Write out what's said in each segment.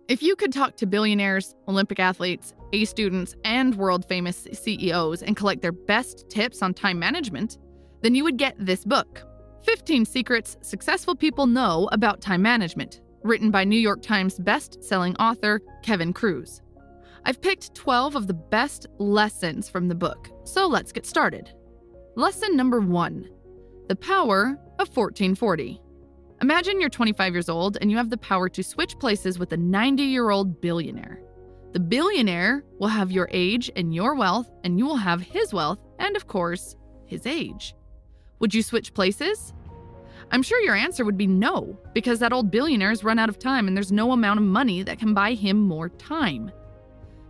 If you could talk to billionaires, Olympic athletes, A students, and world-famous CEOs and collect their best tips on time management, then you would get this book, 15 Secrets Successful People Know About Time Management, written by New York Times best-selling author Kevin Kruse. I've picked 12 of the best lessons from the book, so let's get started. Lesson number 1, the power of 1440. Imagine you're 25 years old and you have the power to switch places with a 90-year-old billionaire. The billionaire will have your age and your wealth, and you will have his wealth and, of course, his age. Would you switch places? I'm sure your answer would be no, because that old billionaire's run out of time and there's no amount of money that can buy him more time.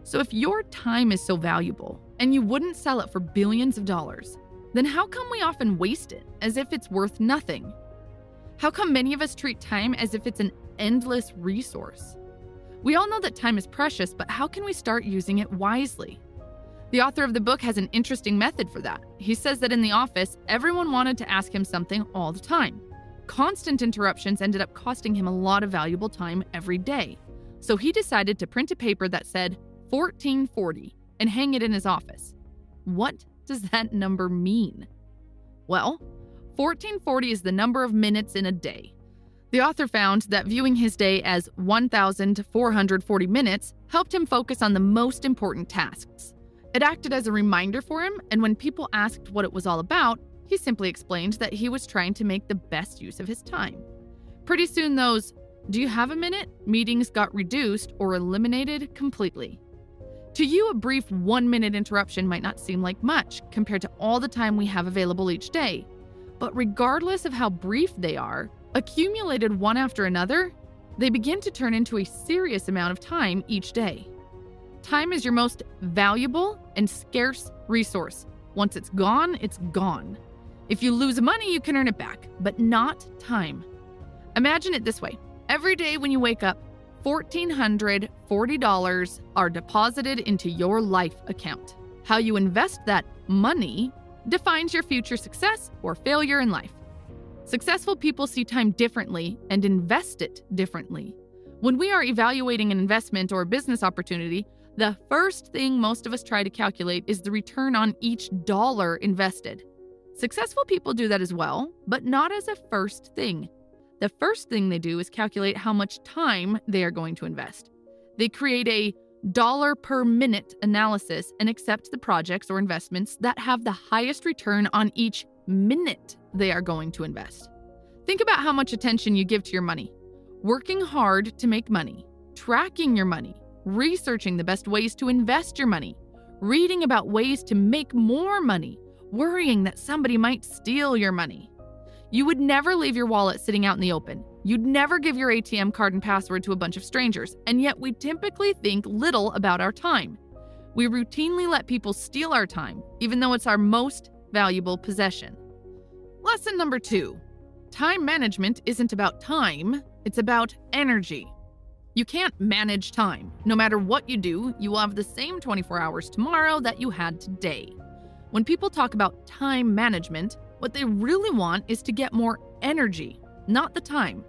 So if your time is so valuable and you wouldn't sell it for billions of dollars, then how come we often waste it as if it's worth nothing? How come many of us treat time as if it's an endless resource? We all know that time is precious, but how can we start using it wisely? The author of the book has an interesting method for that. He says that in the office, everyone wanted to ask him something all the time. Constant interruptions ended up costing him a lot of valuable time every day. So he decided to print a paper that said 1440 and hang it in his office. What does that number mean? Well, 1440 is the number of minutes in a day. The author found that viewing his day as 1,440 minutes helped him focus on the most important tasks. It acted as a reminder for him, and when people asked what it was all about, he simply explained that he was trying to make the best use of his time. Pretty soon those, "Do you have a minute?" meetings got reduced or eliminated completely. To you, a brief 1-minute interruption might not seem like much compared to all the time we have available each day. But regardless of how brief they are, accumulated one after another, they begin to turn into a serious amount of time each day. Time is your most valuable and scarce resource. Once it's gone, it's gone. If you lose money, you can earn it back, but not time. Imagine it this way. Every day when you wake up, $1,440 are deposited into your life account. How you invest that money defines your future success or failure in life. Successful people see time differently and invest it differently. When we are evaluating an investment or business opportunity, the first thing most of us try to calculate is the return on each dollar invested. Successful people do that as well, but not as a first thing. The first thing they do is calculate how much time they are going to invest. They create a dollar per minute analysis and accept the projects or investments that have the highest return on each minute they are going to invest. Think about how much attention you give to your money. Working hard to make money, tracking your money, researching the best ways to invest your money, reading about ways to make more money, worrying that somebody might steal your money. You would never leave your wallet sitting out in the open. You'd never give your ATM card and password to a bunch of strangers, and yet we typically think little about our time. We routinely let people steal our time, even though it's our most valuable possession. Lesson number 2. Time management isn't about time, it's about energy. You can't manage time. No matter what you do, you will have the same 24 hours tomorrow that you had today. When people talk about time management, what they really want is to get more energy, not the time.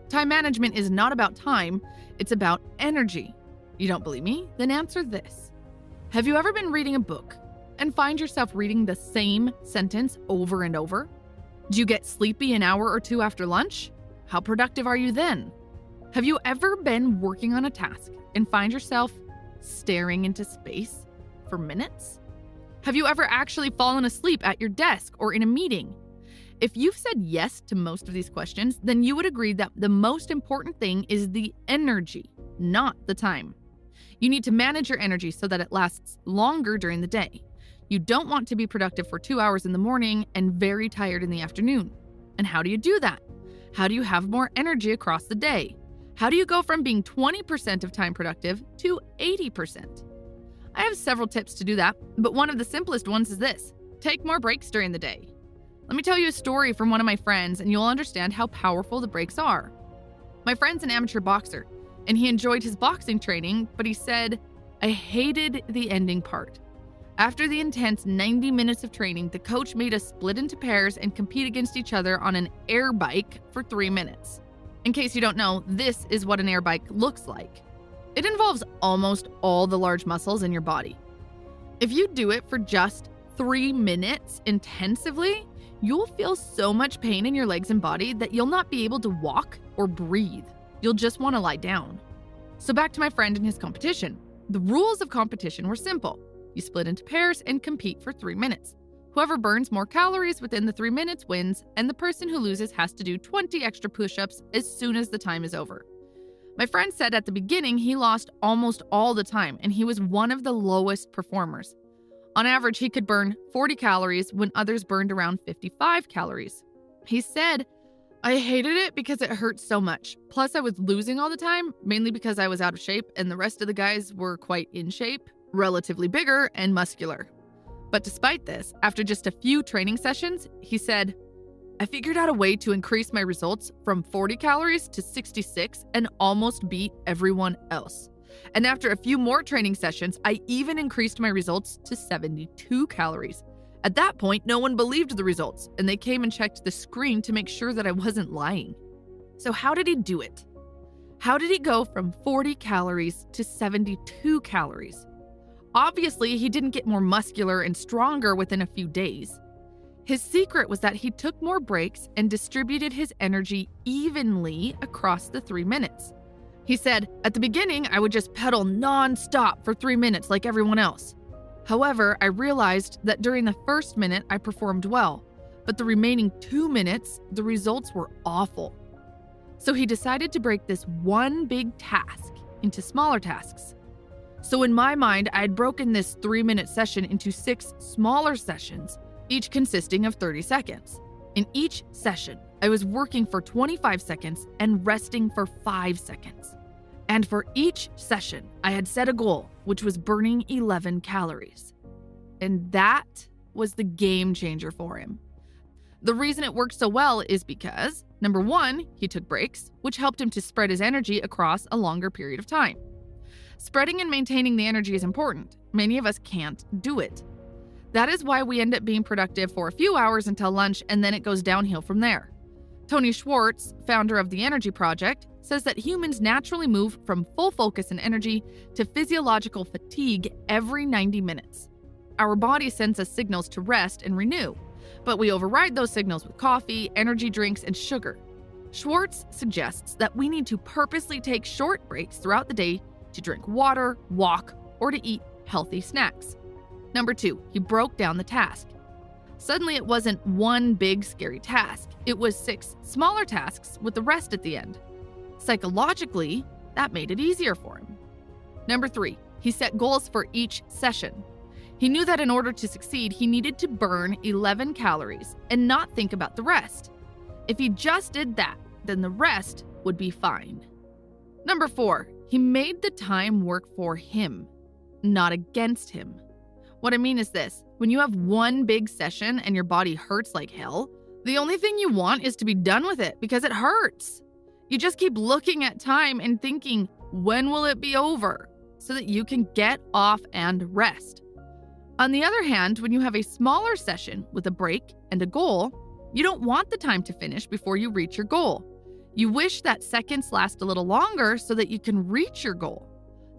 Time management is not about time, it's about energy. You don't believe me? Then answer this. Have you ever been reading a book and find yourself reading the same sentence over and over? Do you get sleepy an hour or two after lunch? How productive are you then? Have you ever been working on a task and find yourself staring into space for minutes? Have you ever actually fallen asleep at your desk or in a meeting? If you've said yes to most of these questions, then you would agree that the most important thing is the energy, not the time. You need to manage your energy so that it lasts longer during the day. You don't want to be productive for 2 hours in the morning and very tired in the afternoon. And how do you do that? How do you have more energy across the day? How do you go from being 20% of time productive to 80%? I have several tips to do that, but one of the simplest ones is this: take more breaks during the day. Let me tell you a story from one of my friends and you'll understand how powerful the breaks are. My friend's an amateur boxer, and he enjoyed his boxing training, but he said, "I hated the ending part. After the intense 90 minutes of training, the coach made us split into pairs and compete against each other on an air bike for 3 minutes. In case you don't know, this is what an air bike looks like. It involves almost all the large muscles in your body. If you do it for just 3 minutes intensively, you'll feel so much pain in your legs and body that you'll not be able to walk or breathe. You'll just want to lie down. So back to my friend and his competition. The rules of competition were simple. You split into pairs and compete for 3 minutes. Whoever burns more calories within the 3 minutes wins, and the person who loses has to do 20 extra push-ups as soon as the time is over. My friend said at the beginning he lost almost all the time, and he was one of the lowest performers. On average, he could burn 40 calories when others burned around 55 calories. He said, "I hated it because it hurt so much. Plus, I was losing all the time, mainly because I was out of shape, and the rest of the guys were quite in shape, relatively bigger and muscular." But despite this, after just a few training sessions, he said, "I figured out a way to increase my results from 40 calories to 66 and almost beat everyone else. And after a few more training sessions, I even increased my results to 72 calories. At that point, no one believed the results, and they came and checked the screen to make sure that I wasn't lying." So how did he do it? How did he go from 40 calories to 72 calories? Obviously, he didn't get more muscular and stronger within a few days. His secret was that he took more breaks and distributed his energy evenly across the 3 minutes. He said, "At the beginning, I would just pedal non-stop for 3 minutes like everyone else. However, I realized that during the first minute, I performed well, but the remaining 2 minutes, the results were awful." So he decided to break this one big task into smaller tasks. So in my mind, I had broken this 3-minute session into 6 smaller sessions, each consisting of 30 seconds. In each session, I was working for 25 seconds and resting for 5 seconds. And for each session, I had set a goal, which was burning 11 calories. And that was the game changer for him. The reason it worked so well is because, number one, he took breaks, which helped him to spread his energy across a longer period of time. Spreading and maintaining the energy is important. Many of us can't do it. That is why we end up being productive for a few hours until lunch, and then it goes downhill from there. Tony Schwartz, founder of the Energy Project, says that humans naturally move from full focus and energy to physiological fatigue every 90 minutes. Our body sends us signals to rest and renew, but we override those signals with coffee, energy drinks, and sugar. Schwartz suggests that we need to purposely take short breaks throughout the day to drink water, walk, or to eat healthy snacks. Number 2, he broke down the task. Suddenly, it wasn't one big scary task. It was 6 smaller tasks with the rest at the end. Psychologically, that made it easier for him. Number 3, he set goals for each session. He knew that in order to succeed, he needed to burn 11 calories and not think about the rest. If he just did that, then the rest would be fine. Number 4, he made the time work for him, not against him. What I mean is this: when you have one big session and your body hurts like hell, the only thing you want is to be done with it because it hurts. You just keep looking at time and thinking, when will it be over? So that you can get off and rest. On the other hand, when you have a smaller session with a break and a goal, you don't want the time to finish before you reach your goal. You wish that seconds last a little longer so that you can reach your goal.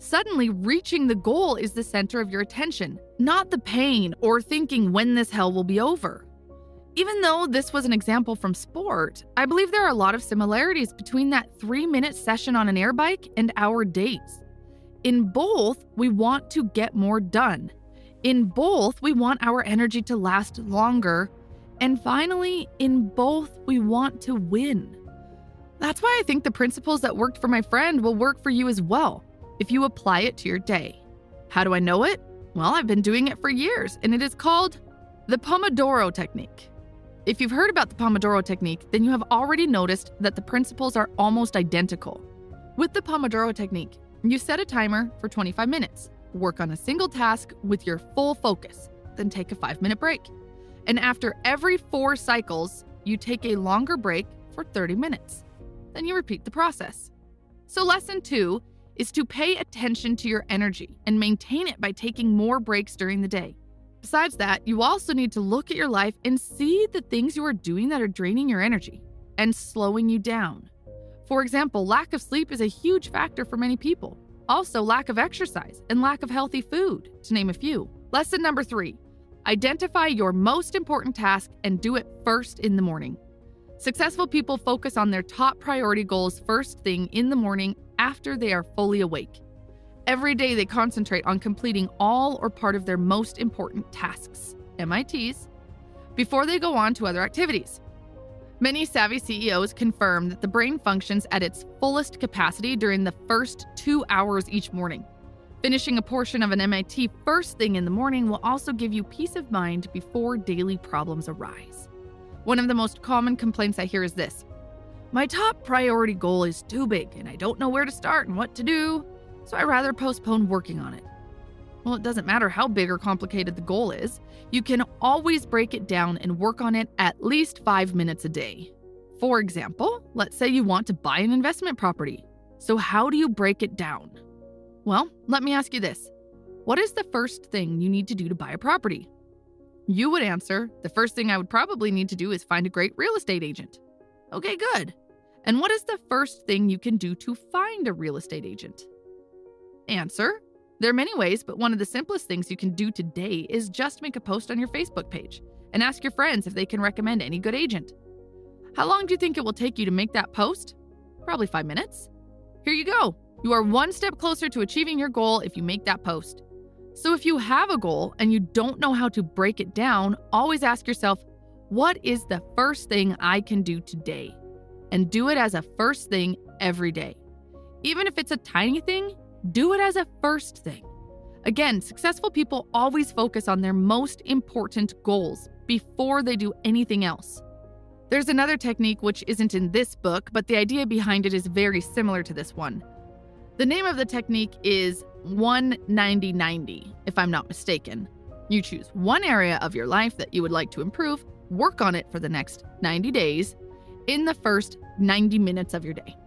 Suddenly, reaching the goal is the center of your attention, not the pain or thinking when this hell will be over. Even though this was an example from sport, I believe there are a lot of similarities between that 3-minute session on an air bike and our dates. In both, we want to get more done. In both, we want our energy to last longer. And finally, in both, we want to win. That's why I think the principles that worked for my friend will work for you as well, if you apply it to your day. How do I know it? Well, I've been doing it for years, and it is called the Pomodoro technique. If you've heard about the Pomodoro technique, then you have already noticed that the principles are almost identical. With the Pomodoro technique, you set a timer for 25 minutes, work on a single task with your full focus, then take a 5-minute break. And after every 4 cycles, you take a longer break for 30 minutes. Then you repeat the process. So lesson 2 is to pay attention to your energy and maintain it by taking more breaks during the day. Besides that, you also need to look at your life and see the things you are doing that are draining your energy and slowing you down. For example, lack of sleep is a huge factor for many people. Also, lack of exercise and lack of healthy food, to name a few. Lesson number 3, identify your most important task and do it first in the morning. Successful people focus on their top priority goals first thing in the morning after they are fully awake. Every day they concentrate on completing all or part of their most important tasks, MITs, before they go on to other activities. Many savvy CEOs confirm that the brain functions at its fullest capacity during the first 2 hours each morning. Finishing a portion of an MIT first thing in the morning will also give you peace of mind before daily problems arise. One of the most common complaints I hear is this: my top priority goal is too big and I don't know where to start and what to do, so I rather postpone working on it. Well, it doesn't matter how big or complicated the goal is. You can always break it down and work on it at least 5 minutes a day. For example, let's say you want to buy an investment property. So how do you break it down? Well, let me ask you this. What is the first thing you need to do to buy a property? You would answer, the first thing I would probably need to do is find a great real estate agent. Okay, good. And what is the first thing you can do to find a real estate agent? Answer, there are many ways, but one of the simplest things you can do today is just make a post on your Facebook page and ask your friends if they can recommend any good agent. How long do you think it will take you to make that post? Probably 5 minutes. Here you go. You are one step closer to achieving your goal if you make that post. So if you have a goal and you don't know how to break it down, always ask yourself, what is the first thing I can do today? And do it as a first thing every day. Even if it's a tiny thing, do it as a first thing. Again, successful people always focus on their most important goals before they do anything else. There's another technique which isn't in this book, but the idea behind it is very similar to this one. The name of the technique is 1-90-90, if I'm not mistaken. You choose one area of your life that you would like to improve, work on it for the next 90 days in the first 90 minutes of your day.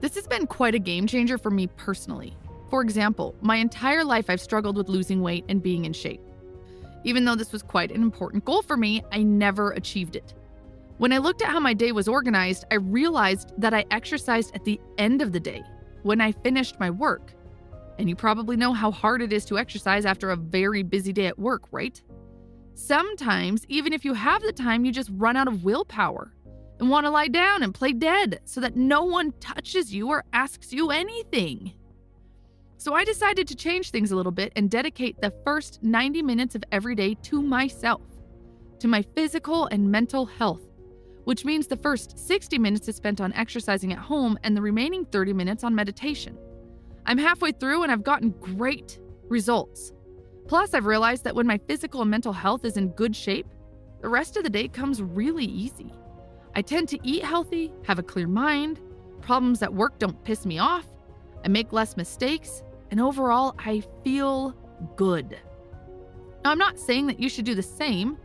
This has been quite a game changer for me personally. For example, my entire life I've struggled with losing weight and being in shape. Even though this was quite an important goal for me, I never achieved it. When I looked at how my day was organized, I realized that I exercised at the end of the day, when I finished my work. And you probably know how hard it is to exercise after a very busy day at work, right? Sometimes, even if you have the time, you just run out of willpower and want to lie down and play dead so that no one touches you or asks you anything. So I decided to change things a little bit and dedicate the first 90 minutes of every day to myself, to my physical and mental health, which means the first 60 minutes is spent on exercising at home and the remaining 30 minutes on meditation. I'm halfway through and I've gotten great results. Plus, I've realized that when my physical and mental health is in good shape, the rest of the day comes really easy. I tend to eat healthy, have a clear mind, problems at work don't piss me off, I make less mistakes, and overall, I feel good. Now, I'm not saying that you should do the same.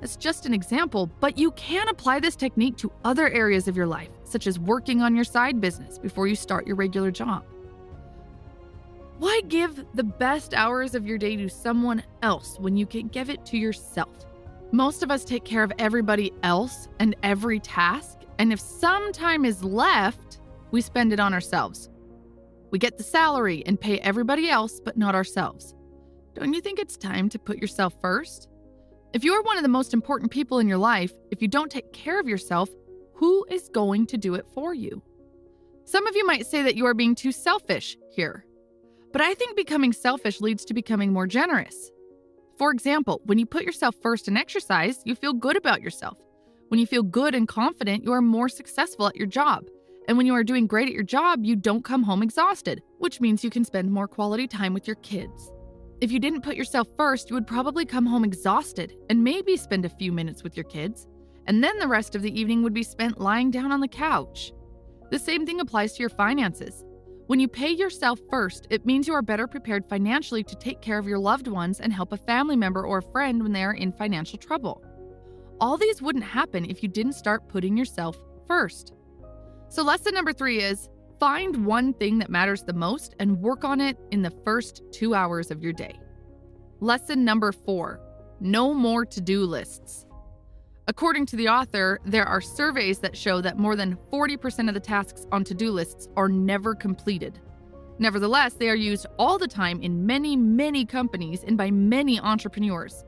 It's just an example, but you can apply this technique to other areas of your life, such as working on your side business before you start your regular job. Why give the best hours of your day to someone else when you can give it to yourself? Most of us take care of everybody else and every task, and if some time is left, we spend it on ourselves. We get the salary and pay everybody else, but not ourselves. Don't you think it's time to put yourself first? If you're one of the most important people in your life, if you don't take care of yourself, who is going to do it for you? Some of you might say that you are being too selfish here, but I think becoming selfish leads to becoming more generous. For example, when you put yourself first in exercise, you feel good about yourself. When you feel good and confident, you are more successful at your job. And when you are doing great at your job, you don't come home exhausted, which means you can spend more quality time with your kids. If you didn't put yourself first, you would probably come home exhausted and maybe spend a few minutes with your kids, and then the rest of the evening would be spent lying down on the couch. The same thing applies to your finances. When you pay yourself first, it means you are better prepared financially to take care of your loved ones and help a family member or a friend when they are in financial trouble. All these wouldn't happen if you didn't start putting yourself first. So lesson number 3 is, find one thing that matters the most and work on it in the first 2 hours of your day. Lesson number 4, no more to-do lists. According to the author, there are surveys that show that more than 40% of the tasks on to-do lists are never completed. Nevertheless, they are used all the time in many, many companies and by many entrepreneurs.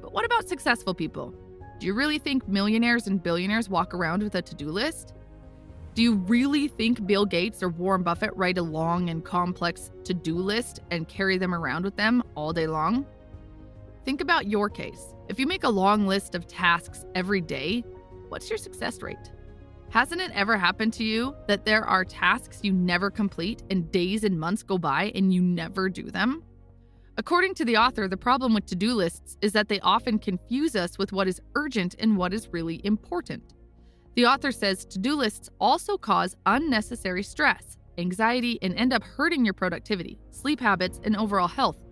But what about successful people? Do you really think millionaires and billionaires walk around with a to-do list? Do you really think Bill Gates or Warren Buffett write a long and complex to-do list and carry them around with them all day long? Think about your case. If you make a long list of tasks every day, what's your success rate? Hasn't it ever happened to you that there are tasks you never complete and days and months go by and you never do them? According to the author, the problem with to-do lists is that they often confuse us with what is urgent and what is really important. The author says to-do lists also cause unnecessary stress, anxiety, and end up hurting your productivity, sleep habits, and overall health.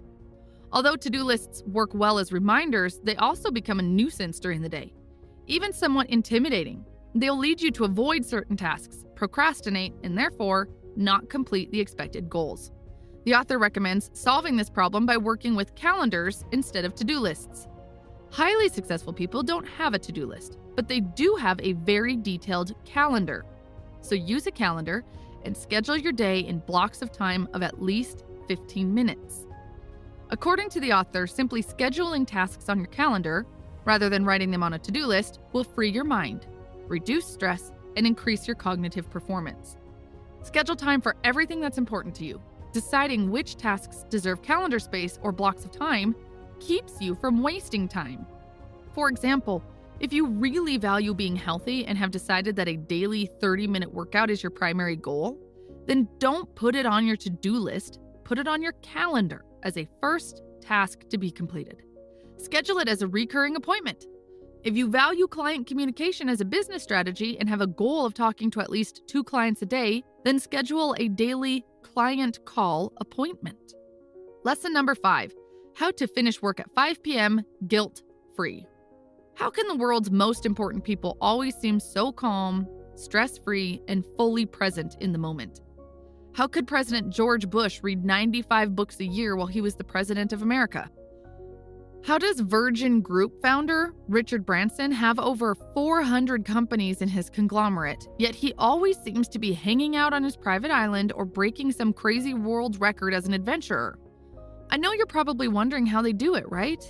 Although to-do lists work well as reminders, they also become a nuisance during the day, even somewhat intimidating. They'll lead you to avoid certain tasks, procrastinate, and therefore not complete the expected goals. The author recommends solving this problem by working with calendars instead of to-do lists. Highly successful people don't have a to-do list, but they do have a very detailed calendar. So use a calendar and schedule your day in blocks of time of at least 15 minutes. According to the author, simply scheduling tasks on your calendar, rather than writing them on a to-do list, will free your mind, reduce stress, and increase your cognitive performance. Schedule time for everything that's important to you. Deciding which tasks deserve calendar space or blocks of time keeps you from wasting time. For example, if you really value being healthy and have decided that a daily 30-minute workout is your primary goal, then don't put it on your to-do list, put it on your calendar as a first task to be completed. Schedule it as a recurring appointment. If you value client communication as a business strategy and have a goal of talking to at least 2 clients a day, then schedule a daily client call appointment. Lesson number 5, how to finish work at 5 p.m. guilt-free. How can the world's most important people always seem so calm, stress-free, and fully present in the moment? How could President George Bush read 95 books a year while he was the president of America? How does Virgin Group founder Richard Branson have over 400 companies in his conglomerate, yet he always seems to be hanging out on his private island or breaking some crazy world record as an adventurer? I know you're probably wondering how they do it, right?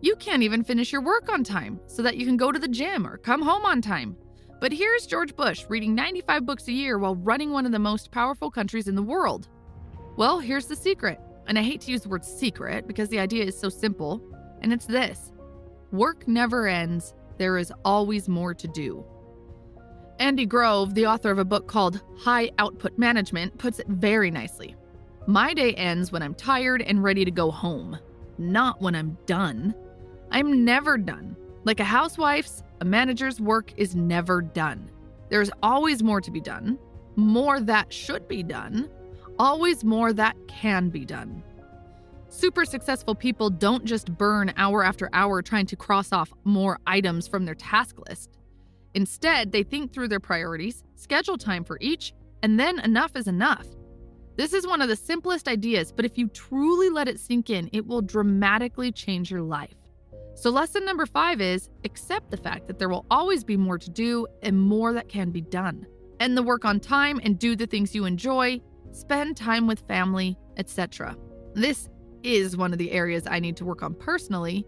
You can't even finish your work on time so that you can go to the gym or come home on time. But here's George Bush reading 95 books a year while running one of the most powerful countries in the world. Well, here's the secret. And I hate to use the word secret because the idea is so simple. And it's this: work never ends. There is always more to do. Andy Grove, the author of a book called High Output Management, puts it very nicely. My day ends when I'm tired and ready to go home, not when I'm done. I'm never done. Like a housewife's, a manager's work is never done. There's always more to be done, more that should be done, always more that can be done. Super successful people don't just burn hour after hour trying to cross off more items from their task list. Instead, they think through their priorities, schedule time for each, and then enough is enough. This is one of the simplest ideas, but if you truly let it sink in, it will dramatically change your life. So lesson number 5 is accept the fact that there will always be more to do and more that can be done. End the work on time and do the things you enjoy, spend time with family, etc. This is one of the areas I need to work on personally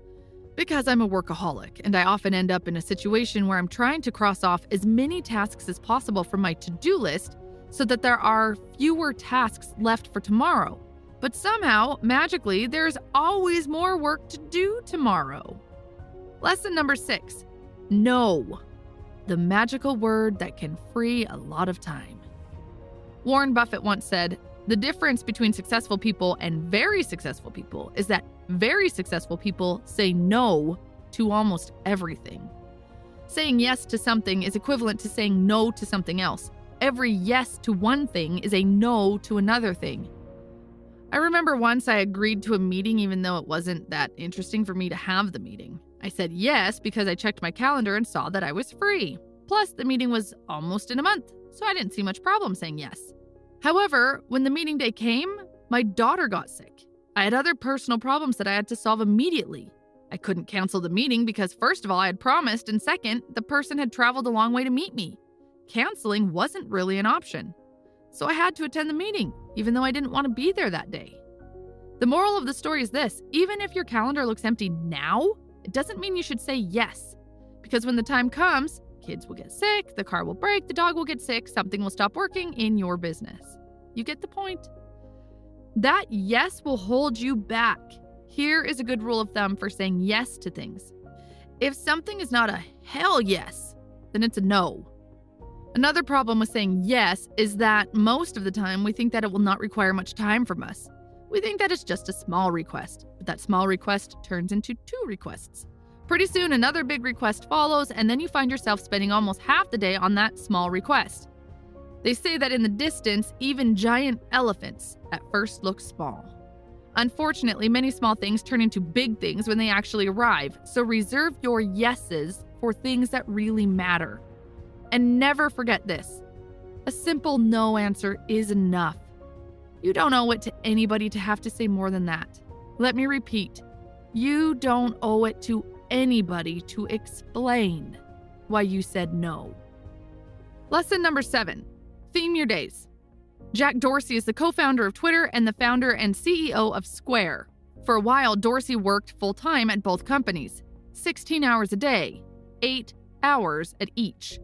because I'm a workaholic and I often end up in a situation where I'm trying to cross off as many tasks as possible from my to-do list so that there are fewer tasks left for tomorrow. But somehow, magically, there's always more work to do tomorrow. Lesson number 6, no. The magical word that can free a lot of time. Warren Buffett once said, the difference between successful people and very successful people is that very successful people say no to almost everything. Saying yes to something is equivalent to saying no to something else. Every yes to one thing is a no to another thing. I remember once I agreed to a meeting even though it wasn't that interesting for me to have the meeting. I said yes because I checked my calendar and saw that I was free. Plus, the meeting was almost in a month, so I didn't see much problem saying yes. However, when the meeting day came, my daughter got sick. I had other personal problems that I had to solve immediately. I couldn't cancel the meeting because first of all, I had promised, and second, the person had traveled a long way to meet me. Canceling wasn't really an option. so I had to attend the meeting, even though I didn't want to be there that day. The moral of the story is this: even if your calendar looks empty now, it doesn't mean you should say yes. Because when the time comes, kids will get sick, the car will break, the dog will get sick, something will stop working in your business. You get the point? That yes will hold you back. Here is a good rule of thumb for saying yes to things. If something is not a hell yes, then it's a no. Another problem with saying yes is that most of the time we think that it will not require much time from us. We think that it's just a small request, but that small request turns into 2 requests. Pretty soon another big request follows, and then you find yourself spending almost half the day on that small request. They say that in the distance, even giant elephants at first look small. Unfortunately, many small things turn into big things when they actually arrive, so reserve your yeses for things that really matter. And never forget this: a simple no answer is enough. You don't owe it to anybody to have to say more than that. Let me repeat, you don't owe it to anybody to explain why you said no. Lesson number 7, theme your days. Jack Dorsey is the co-founder of Twitter and the founder and CEO of Square. For a while, Dorsey worked full-time at both companies, 16 hours a day, 8 hours at each.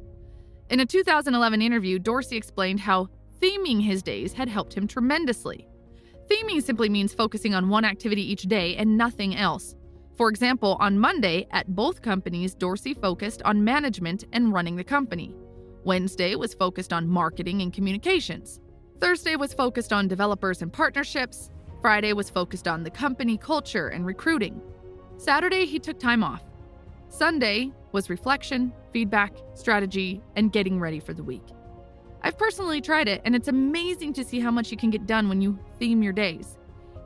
In a 2011 interview, Dorsey explained how theming his days had helped him tremendously. Theming simply means focusing on one activity each day and nothing else. For example, on Monday, at both companies, Dorsey focused on management and running the company. Wednesday was focused on marketing and communications. Thursday was focused on developers and partnerships. Friday was focused on the company culture and recruiting. Saturday, he took time off. Sunday was reflection, feedback, strategy, and getting ready for the week. I've personally tried it, and it's amazing to see how much you can get done when you theme your days.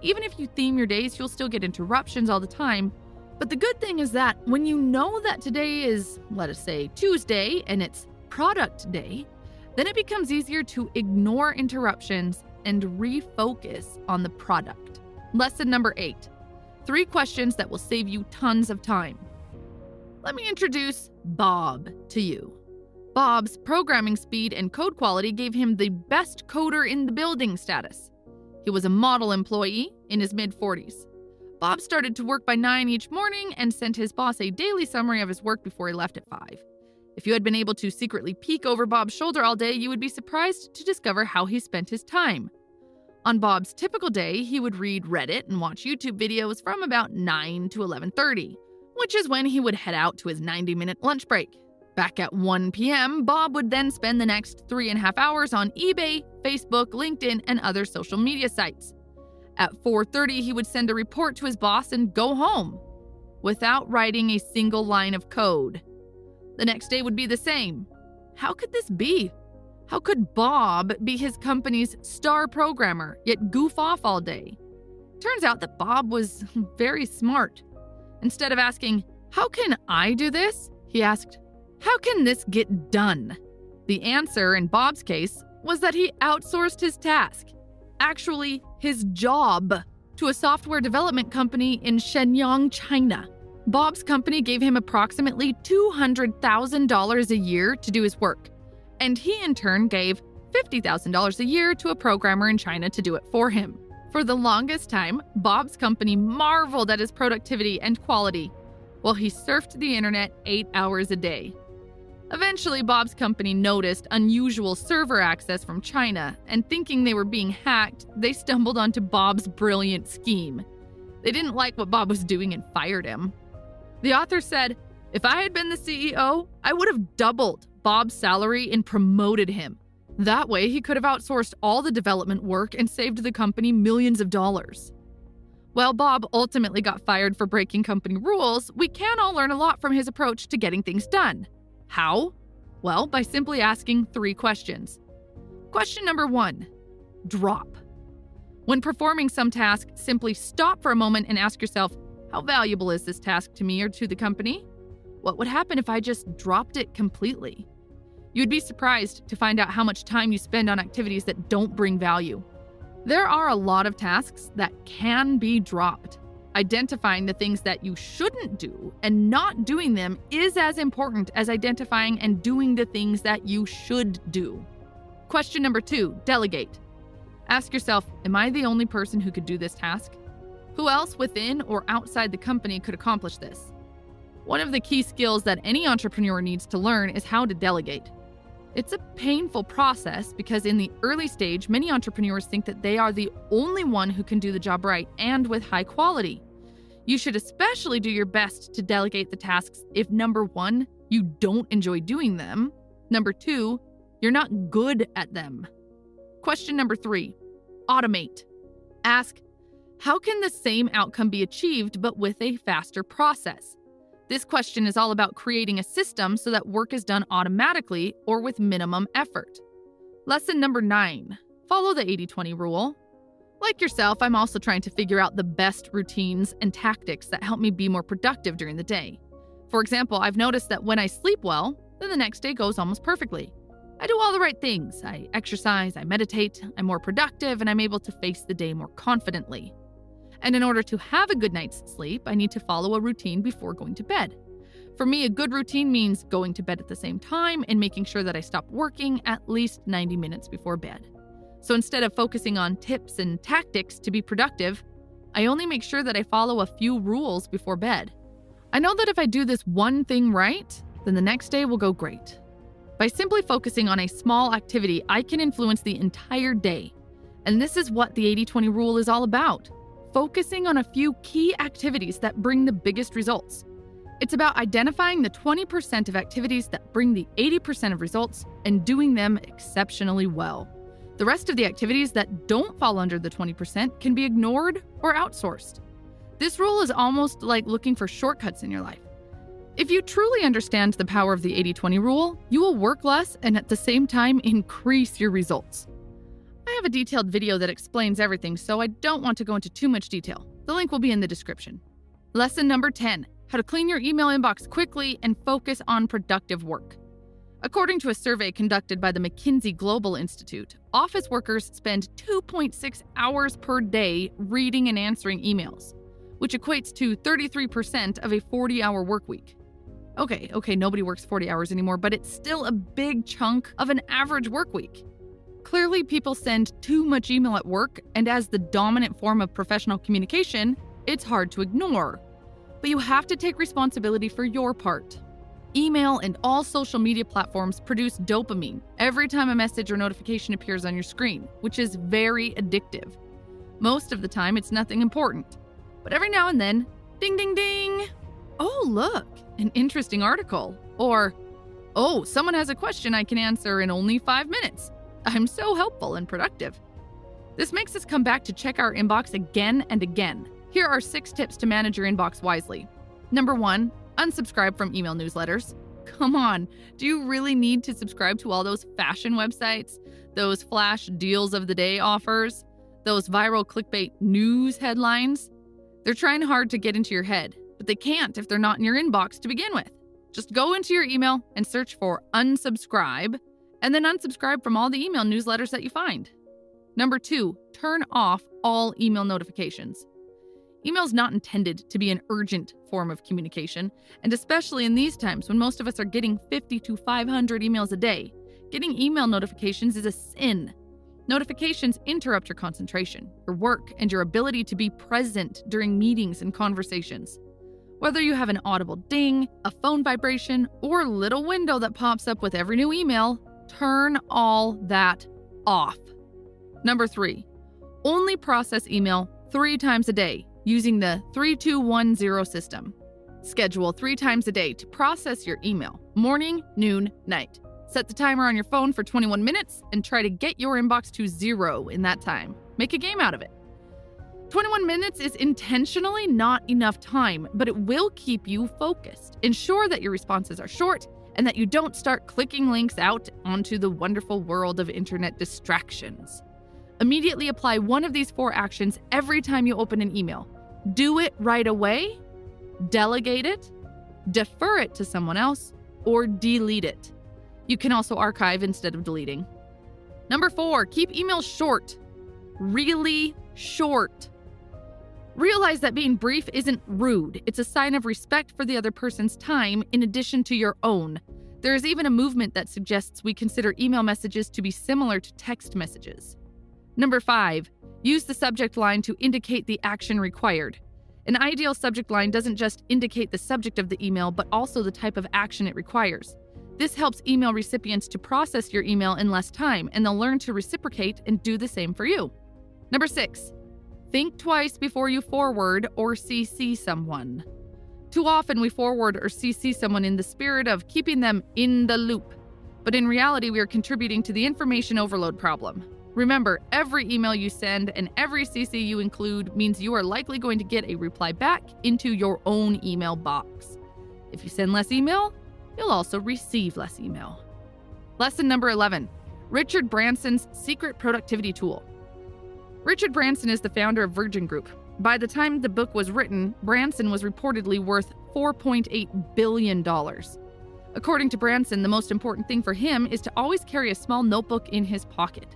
Even if you theme your days, you'll still get interruptions all the time. But the good thing is that when you know that today is, let us say, Tuesday, and it's product day, then it becomes easier to ignore interruptions and refocus on the product. Lesson number 8, 3 questions that will save you tons of time. Let me introduce Bob to you. Bob's programming speed and code quality gave him the best coder in the building status. He was a model employee in his mid-40s. Bob started to work by 9 each morning and sent his boss a daily summary of his work before he left at 5. If you had been able to secretly peek over Bob's shoulder all day, you would be surprised to discover how he spent his time. On Bob's typical day, he would read Reddit and watch YouTube videos from about 9 to 11:30, which is when he would head out to his 90-minute lunch break. Back at 1 p.m., Bob would then spend the next 3.5 hours on eBay, Facebook, LinkedIn, and other social media sites. At 4:30, he would send a report to his boss and go home, without writing a single line of code. The next day would be the same. How could this be? How could Bob be his company's star programmer, yet goof off all day? Turns out that Bob was very smart. Instead of asking, "How can I do this?" he asked, "How can this get done?" The answer in Bob's case was that he outsourced his task, actually his job, to a software development company in Shenyang, China. Bob's company gave him approximately $200,000 a year to do his work, and he in turn gave $50,000 a year to a programmer in China to do it for him. For the longest time, Bob's company marveled at his productivity and quality, while he surfed the internet 8 hours a day. Eventually, Bob's company noticed unusual server access from China, and thinking they were being hacked, they stumbled onto Bob's brilliant scheme. They didn't like what Bob was doing and fired him. The author said, "If I had been the CEO, I would have doubled Bob's salary and promoted him. That way, he could have outsourced all the development work and saved the company millions of dollars." While Bob ultimately got fired for breaking company rules, we can all learn a lot from his approach to getting things done. How? Well, by simply asking 3 questions. Question number 1, drop. When performing some task, simply stop for a moment and ask yourself, how valuable is this task to me or to the company? What would happen if I just dropped it completely? You'd be surprised to find out how much time you spend on activities that don't bring value. There are a lot of tasks that can be dropped. Identifying the things that you shouldn't do and not doing them is as important as identifying and doing the things that you should do. Question number 2, delegate. Ask yourself, am I the only person who could do this task? Who else within or outside the company could accomplish this? One of the key skills that any entrepreneur needs to learn is how to delegate. It's a painful process because in the early stage, many entrepreneurs think that they are the only one who can do the job right and with high quality. You should especially do your best to delegate the tasks if number 1, you don't enjoy doing them. Number 2, you're not good at them. Question number 3, automate. Ask, how can the same outcome be achieved but with a faster process? This question is all about creating a system so that work is done automatically or with minimum effort. Lesson number 9, follow the 80-20 rule. Like yourself, I'm also trying to figure out the best routines and tactics that help me be more productive during the day. For example, I've noticed that when I sleep well, then the next day goes almost perfectly. I do all the right things. I exercise, I meditate, I'm more productive, and I'm able to face the day more confidently. And in order to have a good night's sleep, I need to follow a routine before going to bed. For me, a good routine means going to bed at the same time and making sure that I stop working at least 90 minutes before bed. So instead of focusing on tips and tactics to be productive, I only make sure that I follow a few rules before bed. I know that if I do this one thing right, then the next day will go great. By simply focusing on a small activity, I can influence the entire day. And this is what the 80-20 rule is all about. Focusing on a few key activities that bring the biggest results. It's about identifying the 20% of activities that bring the 80% of results and doing them exceptionally well. The rest of the activities that don't fall under the 20% can be ignored or outsourced. This rule is almost like looking for shortcuts in your life. If you truly understand the power of the 80-20 rule, you will work less and at the same time increase your results. I have a detailed video that explains everything, so I don't want to go into too much detail. The link will be in the description. Lesson number 10, how to clean your email inbox quickly and focus on productive work. According to a survey conducted by the McKinsey Global Institute, office workers spend 2.6 hours per day reading and answering emails, which equates to 33% of a 40-hour work week. Okay, nobody works 40 hours anymore, but it's still a big chunk of an average work week. Clearly, people send too much email at work, and as the dominant form of professional communication, it's hard to ignore. But you have to take responsibility for your part. Email and all social media platforms produce dopamine every time a message or notification appears on your screen, which is very addictive. Most of the time, it's nothing important. But every now and then, ding, ding, ding. Oh, look, an interesting article. Or, oh, someone has a question I can answer in only 5 minutes. I'm so helpful and productive. This makes us come back to check our inbox again and again. Here are 6 tips to manage your inbox wisely. Number 1, unsubscribe from email newsletters. Come on, do you really need to subscribe to all those fashion websites, those flash deals of the day offers, those viral clickbait news headlines? They're trying hard to get into your head, but they can't if they're not in your inbox to begin with. Just go into your email and search for unsubscribe, and then unsubscribe from all the email newsletters that you find. Number 2, turn off all email notifications. Email is not intended to be an urgent form of communication, and especially in these times when most of us are getting 50 to 500 emails a day, getting email notifications is a sin. Notifications interrupt your concentration, your work, and your ability to be present during meetings and conversations. Whether you have an audible ding, a phone vibration, or a little window that pops up with every new email, turn all that off. Number 3, only process email 3 times a day using the 3210 system. Schedule 3 times a day to process your email, morning, noon, night. Set the timer on your phone for 21 minutes and try to get your inbox to 0 in that time. Make a game out of it. 21 minutes is intentionally not enough time, but it will keep you focused. Ensure that your responses are short and that you don't start clicking links out onto the wonderful world of internet distractions. Immediately apply one of these 4 actions every time you open an email. Do it right away, delegate it, defer it to someone else, or delete it. You can also archive instead of deleting. Number 4, keep emails short. Really short. Realize that being brief isn't rude. It's a sign of respect for the other person's time in addition to your own. There is even a movement that suggests we consider email messages to be similar to text messages. Number 5, use the subject line to indicate the action required. An ideal subject line doesn't just indicate the subject of the email, but also the type of action it requires. This helps email recipients to process your email in less time, and they'll learn to reciprocate and do the same for you. Number 6, think twice before you forward or CC someone. Too often we forward or CC someone in the spirit of keeping them in the loop, but in reality we are contributing to the information overload problem. Remember, every email you send and every CC you include means you are likely going to get a reply back into your own email box. If you send less email, you'll also receive less email. Lesson number 11, Richard Branson's secret productivity tool. Richard Branson is the founder of Virgin Group. By the time the book was written, Branson was reportedly worth $4.8 billion. According to Branson, the most important thing for him is to always carry a small notebook in his pocket.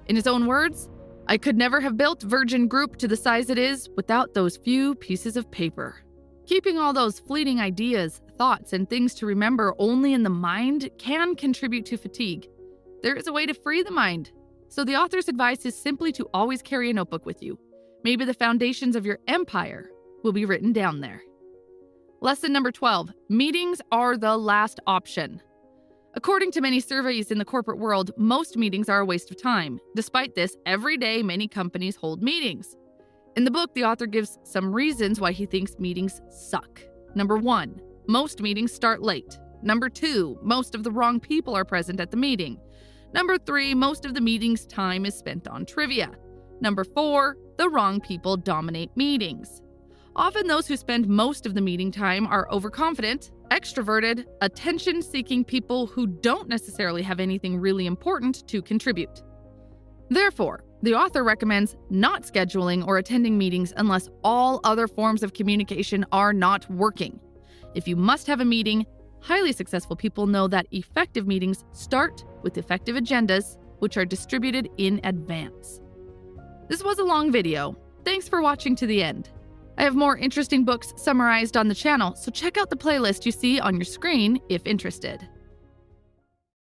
In his own words, "I could never have built Virgin Group to the size it is without those few pieces of paper." Keeping all those fleeting ideas, thoughts, and things to remember only in the mind can contribute to fatigue. There is a way to free the mind. So the author's advice is simply to always carry a notebook with you. Maybe the foundations of your empire will be written down there. Lesson number 12, meetings are the last option. According to many surveys in the corporate world, most meetings are a waste of time. Despite this, every day many companies hold meetings. In the book, the author gives some reasons why he thinks meetings suck. Number 1, most meetings start late. Number 2, most of the wrong people are present at the meeting. Number 3, most of the meeting's time is spent on trivia. Number 4, the wrong people dominate meetings. Often those who spend most of the meeting time are overconfident, extroverted, attention-seeking people who don't necessarily have anything really important to contribute. Therefore, the author recommends not scheduling or attending meetings unless all other forms of communication are not working. If you must have a meeting, highly successful people know that effective meetings start with effective agendas, which are distributed in advance. This was a long video. Thanks for watching to the end. I have more interesting books summarized on the channel, so check out the playlist you see on your screen if interested.